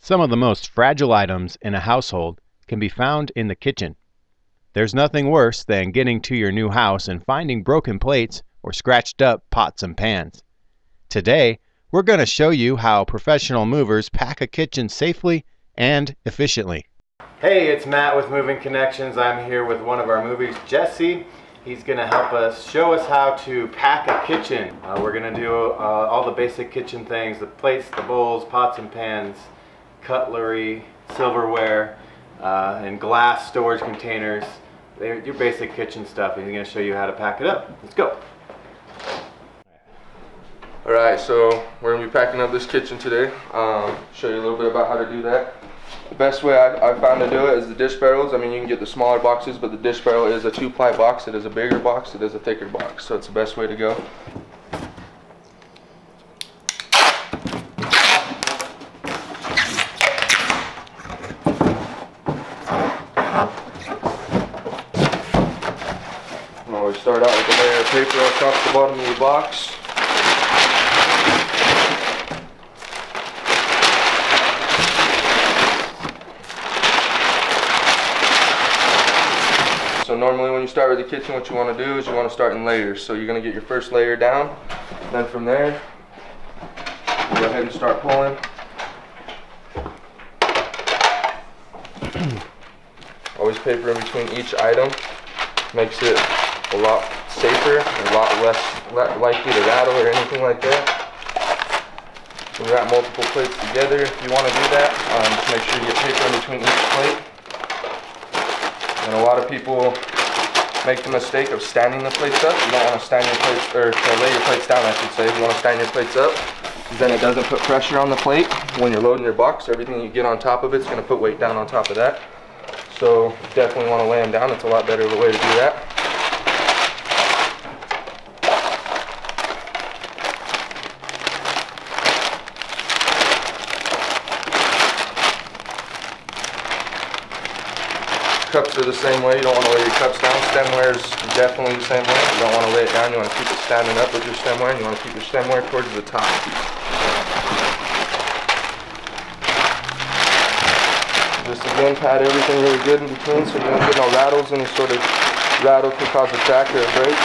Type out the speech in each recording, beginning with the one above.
Some of the most fragile items in a household can be found in the kitchen. There's nothing worse than getting to your new house and finding broken plates or scratched up pots and pans. Today, we're going to show you how professional movers pack a kitchen safely and efficiently. Hey, it's Matt with Moving Connections. I'm here with one of our movers, Jesse. He's going to help us, show us how to pack a kitchen. We're going to do all the basic kitchen things, the plates, the bowls, pots and pans, cutlery, silverware, and glass storage containers. They're your basic kitchen stuff. He's going to show you how to pack it up. Let's go. Alright, so we're going to be packing up this kitchen today. Show you a little bit about how to do that. The best way I found to do it is the dish barrels. I mean, you can get the smaller boxes, but the dish barrel is a 2-ply box. It is a bigger box. It is a thicker box. So it's the best way to go. And always start out with a layer of paper across the bottom of your box. So normally when you start with the kitchen, what you want to do is you want to start in layers. So you're going to get your first layer down, then from there, go ahead and start pulling. Always paper in between each item. Makes it a lot safer, a lot less likely to rattle or anything like that. So we wrap multiple plates together. If you want to do that, just make sure you get paper in between each plate. And a lot of people make the mistake of standing the plates up. You don't want to stand your plates, or to lay your plates down, I should say. You want to stand your plates up, then it doesn't put pressure on the plate. When you're loading your box, everything you get on top of it's going to put weight down on top of that. So definitely want to lay them down. It's a lot better way to do that. Cups are the same way. You don't want to lay your cups down. Stemware is definitely the same way. You don't want to lay it down. You want to keep it standing up with your stemware, and you want to keep your stemware towards the top. Just again, pat everything really good in between so you don't get no rattles. Any sort of rattle could cause a crack or a break.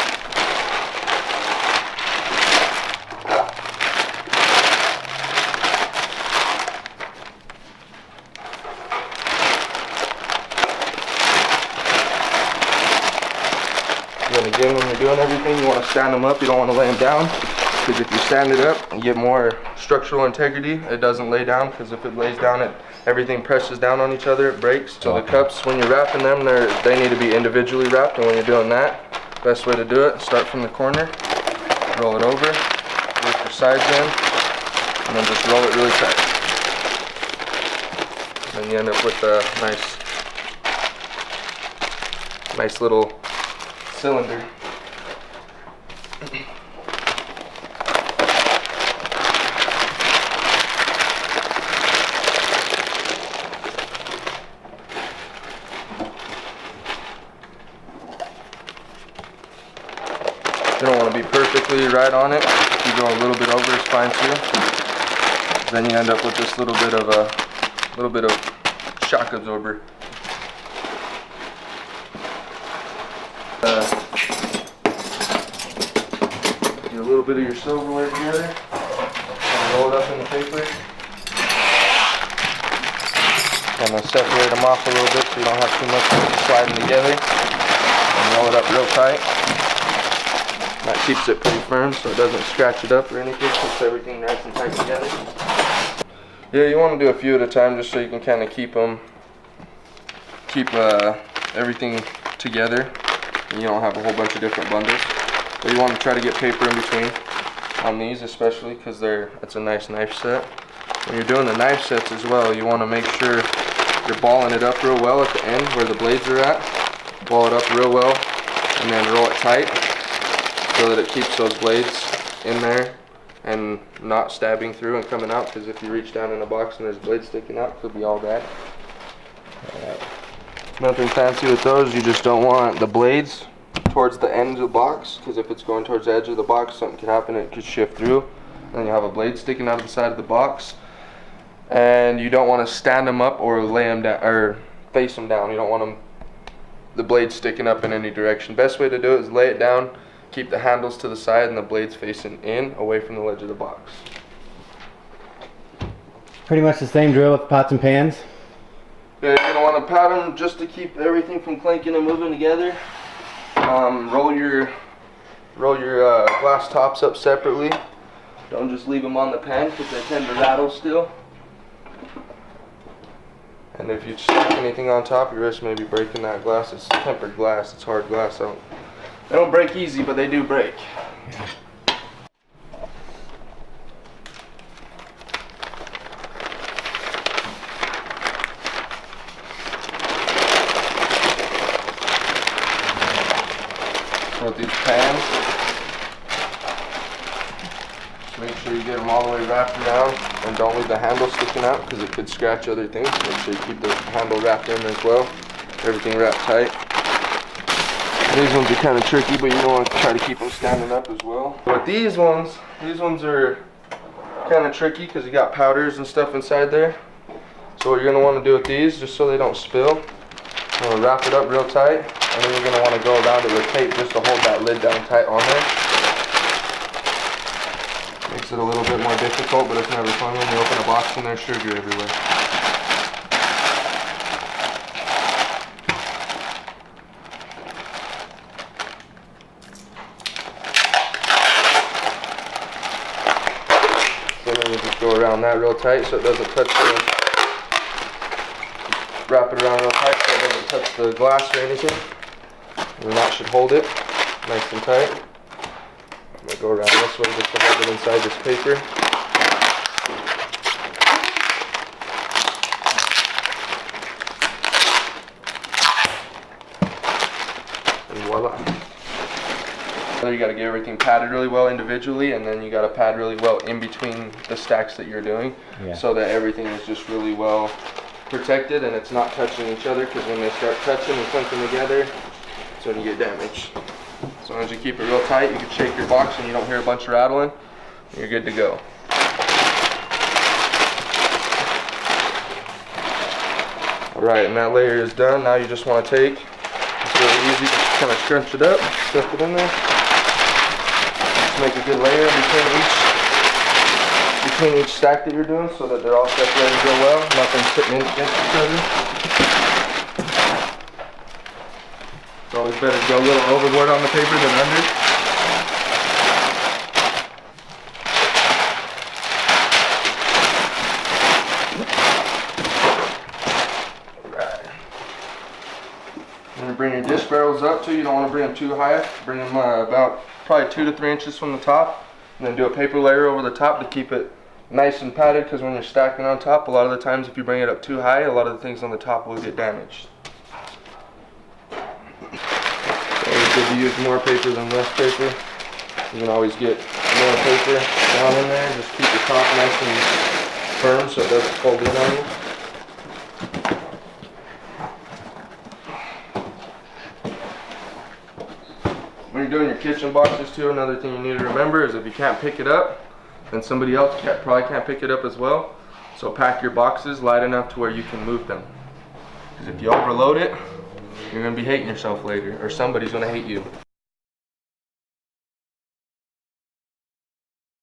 And again, when you're doing everything, you want to stand them up. You don't want to lay them down, because if you stand it up, you get more structural integrity. It doesn't lay down, because if it lays down, everything presses down on each other, it breaks. So the cups, when you're wrapping them, they need to be individually wrapped. And when you're doing that, best way to do it, start from the corner, roll it over, work your sides in, and then just roll it really tight. Then you end up with a nice little cylinder. You don't want to be perfectly right on it. If you go a little bit over, it's fine too. Then you end up with this little bit of shock absorber. Get a little bit of your silverware together and roll it up in the paper. Kind of separate them off a little bit so you don't have too much sliding together. And roll it up real tight. That keeps it pretty firm so it doesn't scratch it up or anything. Keeps everything nice and tight together. Yeah, you want to do a few at a time just so you can kind of keep everything together. And you don't have a whole bunch of different bundles. But you want to try to get paper in between on these, especially because it's a nice knife set. When you're doing the knife sets as well, you want to make sure you're balling it up real well at the end where the blades are at. Ball it up real well and then roll it tight so that it keeps those blades in there and not stabbing through and coming out, because if you reach down in a box and there's blades sticking out, it could be all bad. Nothing fancy with those. You just don't want the blades towards the end of the box, because if it's going towards the edge of the box, something could happen. It could shift through, and you have a blade sticking out of the side of the box. and you don't want to stand them up or lay them down or face them down. You don't want the blades sticking up in any direction. Best way to do it is lay it down, keep the handles to the side and the blades facing in, away from the ledge of the box. Pretty much the same drill with pots and pans. Yeah, you're going to want to pat them just to keep everything from clanking and moving together. Roll your glass tops up separately. Don't just leave them on the pan because they tend to rattle still. And if you stick anything on top, your wrist may be breaking that glass. It's tempered glass, it's hard glass. So they don't break easy, but they do break. So with these pans, just make sure you get them all the way wrapped around and don't leave the handle sticking out because it could scratch other things. Make sure you keep the handle wrapped in as well. Everything wrapped tight. These ones are kind of tricky, but you don't want to try to keep them standing up as well. But these ones are kind of tricky because you got powders and stuff inside there. So what you're going to want to do with these, just so they don't spill, you're going to wrap it up real tight, and then you're going to want to go around it with tape just to hold that lid down tight on there. Makes it a little bit more difficult, but it's never fun when you open a box and there's sugar everywhere. So then you just go around that real tight so it doesn't touch the... Wrap it around real tight so it doesn't touch the glass or anything. And that should hold it nice and tight. I'm going to go around this way just to hold it inside this paper. And voila. So you got to get everything padded really well individually, and then you got to pad really well in between the stacks that you're doing, so that everything is just really well protected and it's not touching each other, because when they start touching and clinking together, that's when you get damage. As long as you keep it real tight, you can shake your box and you don't hear a bunch of rattling, you're good to go. Alright, and that layer is done. Now you just want to take, it's really easy, just kind of scrunch it up, stuff it in there. Just make a good layer between each stack that you're doing so that they're all separated real well, nothing sitting against each other. It's always better to go a little overboard on the paper than under. Alright. When you bring your dish barrels up too, you don't want to bring them too high. Bring them about probably 2 to 3 inches from the top. And then do a paper layer over the top to keep it nice and padded, because when you're stacking on top, a lot of the times if you bring it up too high, a lot of the things on the top will get damaged. It's good to use more paper than less paper. You can always get more paper down in there. Just keep the top nice and firm so it doesn't fold in on you. When you're doing your kitchen boxes too, another thing you need to remember is if you can't pick it up, then somebody else probably can't pick it up as well. So pack your boxes light enough to where you can move them. Because if you overload it, you're going to be hating yourself later, or somebody's going to hate you.